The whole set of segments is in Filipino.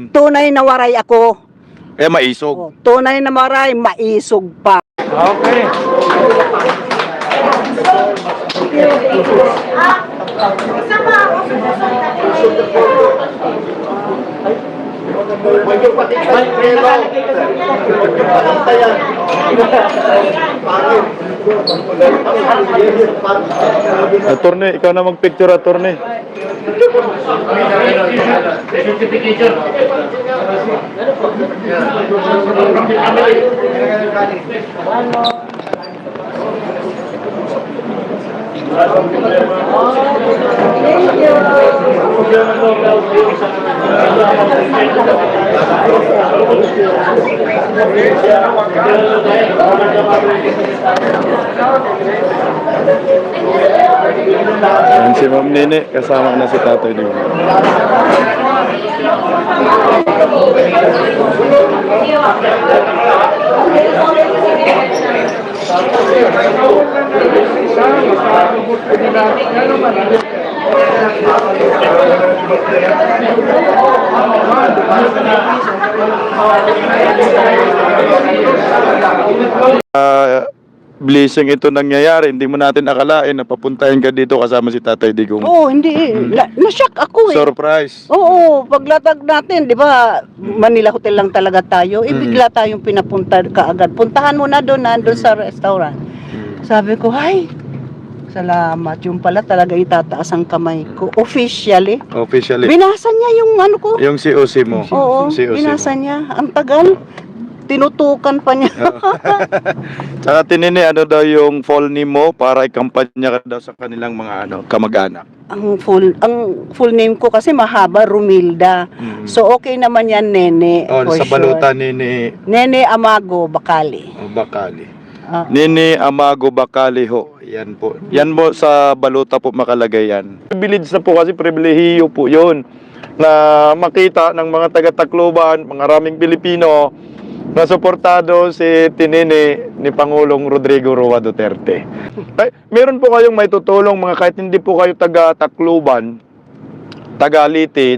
Tunay na waray ako. Maisog. Tunay na waray, maisog pa. Okay. Attorney, ikaw na mag-picture, attorney. Yan si Ma'am Nene, kasama na si Tatay Digong. Blessing ito nangyayari, hindi mo natin akalain na papuntahin ka dito kasama si Tatay Digong. Oo, hindi. Na-shock ako eh. Surprise. Oo, paglatag natin, di ba, Manila Hotel lang talaga tayo. Bigla tayong pinapunta kaagad. Puntahan mo na doon, nandun sa restaurant. Sabi ko, ay, salamat. Yung pala talaga itataas ang kamay ko. Officially. Binasa niya yung ano ko. Yung COC mo. Oo, binasa niya. Ang tagal. Tinutukan pa niya. Tsaka tinini, ano daw yung full name mo para ikampanya ka daw sa kanilang mga kamag-anak. Ang full name ko kasi mahaba, Romilda. So okay naman yan, Nene. Sa baluta, Nene Amago Bacali. Bacali. Nene Amago Bacali ho. Yan po. Yan mo sa baluta po makalagay yan. Village na po kasi pribilehiyo po yun na makita ng mga taga-Tacloban, mga raming Pilipino na suportado si Tinini ni Pangulong Rodrigo Roa Duterte. Ay, meron po kayong may tutulong mga kahit hindi po kayo taga-Tacloban, taga-Leyte,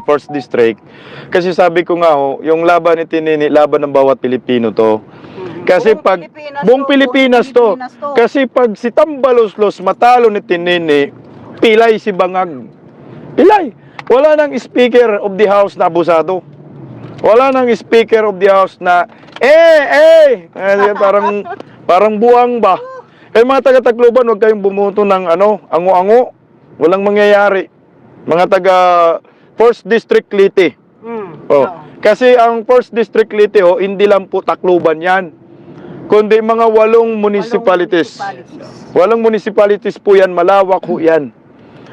First District. Kasi sabi ko nga ho, yung laban ni Tinini, laban ng bawat Pilipino to. Kasi buong Pilipinas to. Kasi pag si Tambaloslos matalo ni Tinini, pilay si Bangag. Pilay. Wala nang Speaker of the House na abusado. Wala nang Speaker of the House na parang buwang ba. Mga taga-Tacloban, huwag kayong bumuto ng ango-ango. Walang mangyayari. Mga taga First District Leyte. Kasi ang First District Leyte hindi lang po Tacloban yan. Kundi mga 8 municipalities. 8 municipalities po yan, malawak ho yan.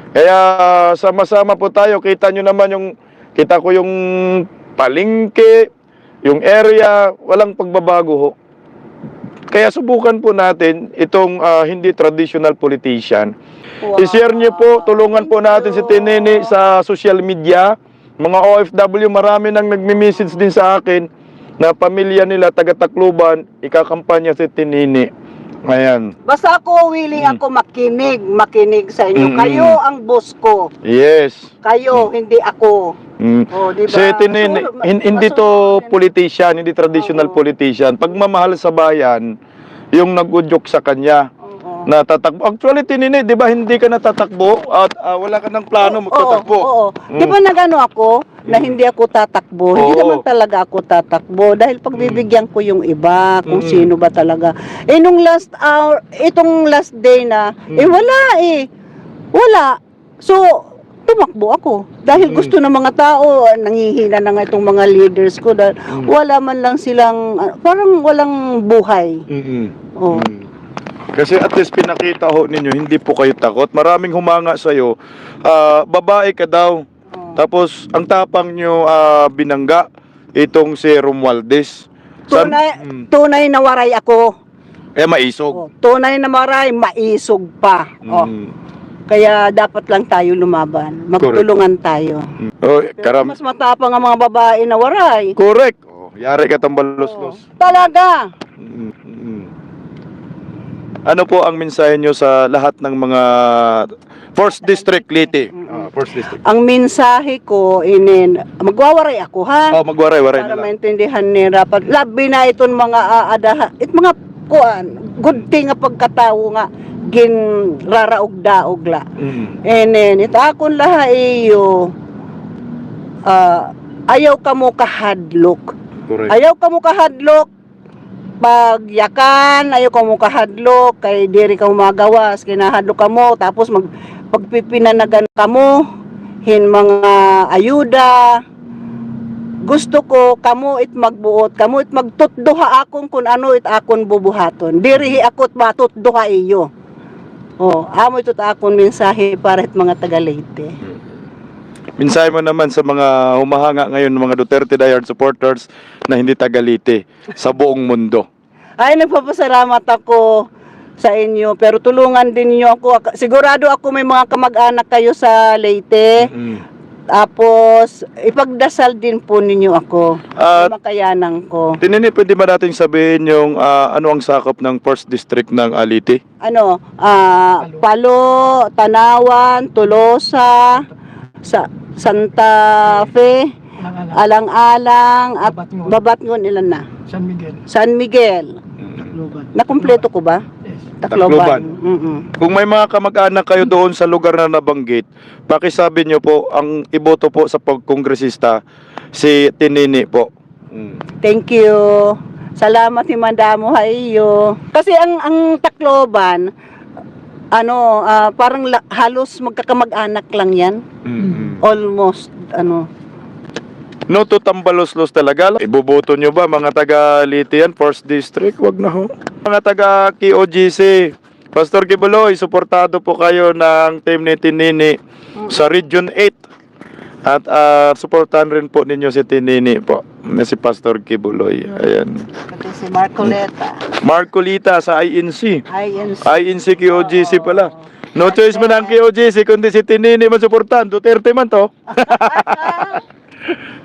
Kaya sama-sama po tayo, kita nyo naman kita ko yung palengke, yung area, walang pagbabago ho. Kaya subukan po natin itong hindi traditional politician. I-share nyo po, tulungan po natin si Tinini sa social media. Mga OFW, marami nang nagme-message din sa akin na pamilya nila, taga-Tacloban, ikakampanya si Tinini. Ayan. Basta ako, willing ako makinig sa inyo. Kayo ang boss ko. Yes. Kayo, hindi ako. Diba? Si Tinini, hindi to politician, hindi traditional politician. Pagmamahal sa bayan, yung nag-udyok sa kanya. Na tatakbo. Actually, Tinini, di ba hindi ka natatakbo at wala ka ng plano magtatakbo? Oo. Di ba nagano ako na hindi ako tatakbo? Hindi naman talaga ako tatakbo dahil pagbibigyan ko yung iba kung sino ba talaga. Nung last hour, itong last day na, wala. So, tumakbo ako. Dahil gusto ng mga tao, nangihina na nga itong mga leaders ko dahil wala man lang silang, parang walang buhay. Kasi at least pinakita ho ninyo, hindi po kayo takot. Maraming humanga sa'yo. Babae ka daw. Tapos, ang tapang nyo binangga, itong si Romualdez. Tunay na waray ako. Maisog. Tunay na waray, maisog pa. Kaya dapat lang tayo lumaban. Magtulungan tayo. Mas matapang ang mga babae na waray. Correct. Yari ka Tambaloslos. Talaga. Ano po ang mensahe nyo sa lahat ng mga First District, Leyte. First District. Ang mensahe ko, magwawaray ako ha. Oh, magwaray-waray Para na lang. maintindihan ni Rapat. Labi na iton mga aadaha. Mga kuan, good thing nga pagkatawo nga gin raraog daog la. Ito akon laha iyo ayaw ka mo kahadlok. Correct. Ayaw ka mo kahadlok pagyakan, ayaw ka mo kahadlok kay diri ka magawas, kinahadlok ka mo tapos pagpipinanagan ka mo mga ayuda. Gusto ko kamo it magbuot, kamo it magtutduha akon kung ano it akon bubuhaton. Diri akot matutduha iyo. Amo ito akon mensahe para it mga taga Leyte. Mensahe mo naman sa mga humahanga ngayon, mga Duterte diehard supporters na hindi taga Leyte sa buong mundo. Ay, nagpapasalamat ako sa inyo, pero tulungan din niyo ako. Sigurado ako may mga kamag-anak kayo sa Leyte. Tapos, ipagdasal din po ninyo ako. At makayanang ko. Tinini, pwede ba nating sabihin yung ano ang sakop ng First District ng Leyte? Palo, Tanawan, Tolosa, Santa Fe, Alang-alang, at Babatngon, ilan na? San Miguel. Nakumpleto ko ba? Tacloban. Kung may mga kamag-anak kayo doon sa lugar na nabanggit, pakisabi nyo po, ang iboto po sa pagkongresista, si Tinini po. Thank you. Salamat ni Madamo Haiyo. Kasi ang Tacloban, parang halos magkakamag-anak lang yan. Almost, No to tambalos-los talaga. Iboboto nyo ba mga taga Leyte yan, First District? Wag na ho. Mga taga KOGC, Pastor Kibuloy, suportado po kayo ng team ni Tinini sa Region 8. At suportahan rin po ninyo si Tinini po, na si Pastor Kibuloy. Ayan. Pati si Marcoleta. Marcolita sa INC. INC. INC KOGC pala. No choice man ang KOGC kundi si Tinini masuportahan. Duterte man to.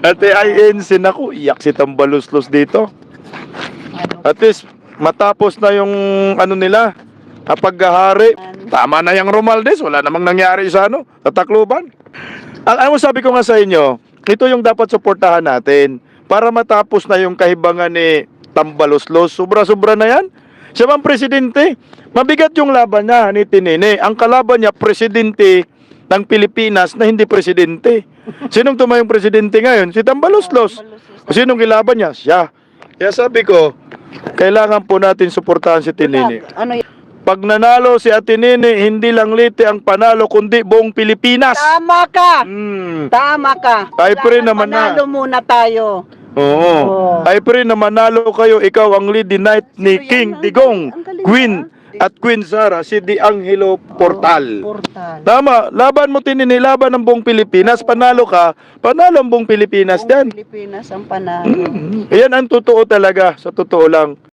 At INC, naku, iyak si Tambaluslos dito. At least, matapos na yung nila, paghahari, tama na yung Romualdez, wala namang nangyari sa sa Tacloban. Ang sabi ko nga sa inyo, ito yung dapat suportahan natin para matapos na yung kahibangan ni Tambaluslos. Sobra-sobra na yan. Siya bang presidente? Mabigat yung laban niya ni Tinini. Ang kalaban niya, presidente ng Pilipinas na hindi presidente. Sinong tumayong presidente ngayon? Si Tambaluslos. Sinong kilaban niya? Siya. Kaya sabi ko, kailangan po natin suportahan si Tinini. Pag nanalo si Tinini, hindi lang Leyte ang panalo, kundi buong Pilipinas. Tama ka! Tama ka. Ay, pre naman na. Manalo muna tayo. Oo. Ay, pre na manalo kayo, ikaw ang lead night ni King Digong, Queen at Queen Sara, si Di Angelo Portal. Tama, laban mo Tinini, laban ng buong Pilipinas, panalo ka, panalo ang buong Pilipinas Buong yan. Pilipinas ang panalo. Yan ang totoo talaga, sa totoo lang.